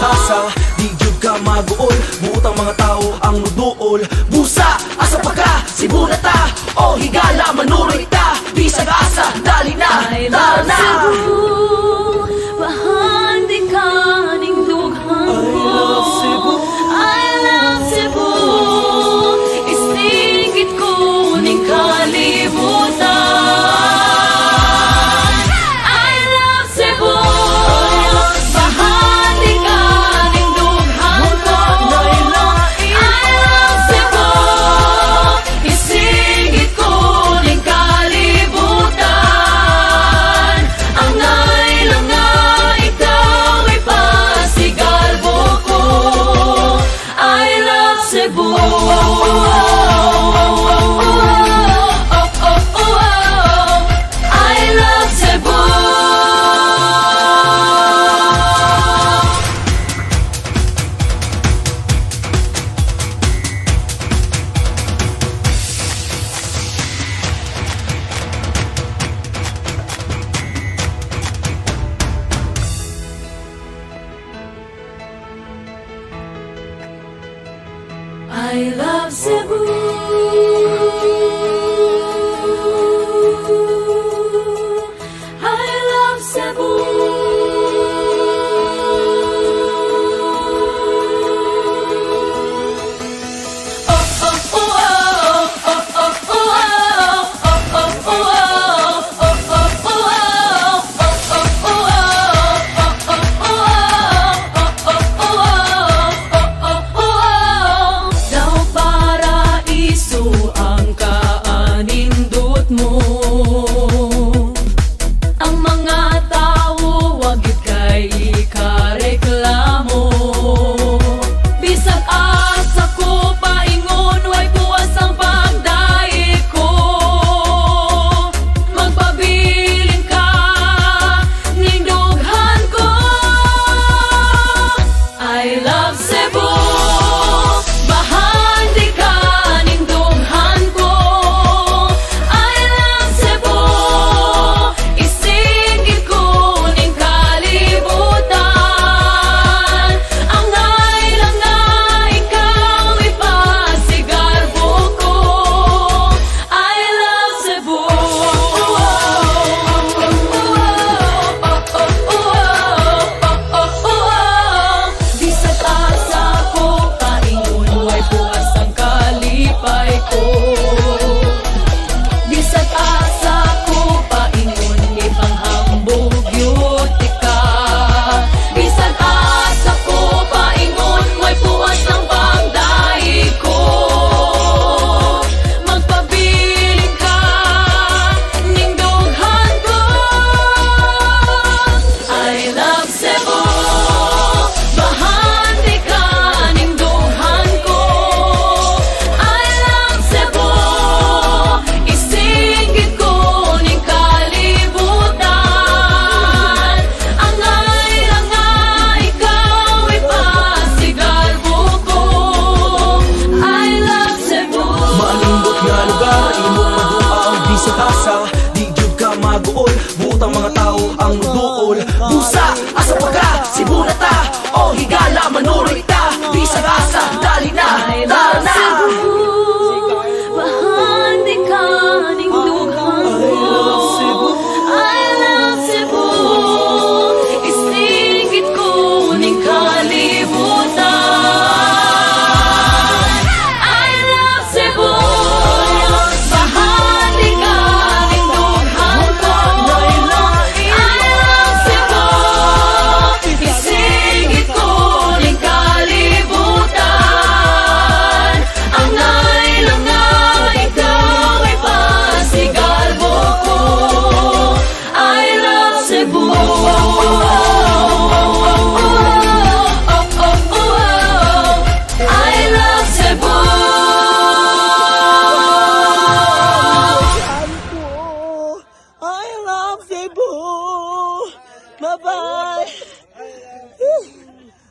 asa, di jud ka maguol. Buotang mga tao ang nuduol. Busa, asa pa ka, sibunata o higala, manuroy ta. Bisag asa, dali na, tara na. Bahandi ka ning dughan ko. I love Cebu. Istigit ko ning kalibutan. I love Cebu. Bahandi ka ning dughan ko. I love Cebu. Istigit ko ning kalibutan. Ang nailang nga ikaw ay pasigalbo ko. I love Cebu. I love Cebu. I love Cebu. I love Cebu. Daw paraiso ang kaanindot mo. Ang mga tao wag gid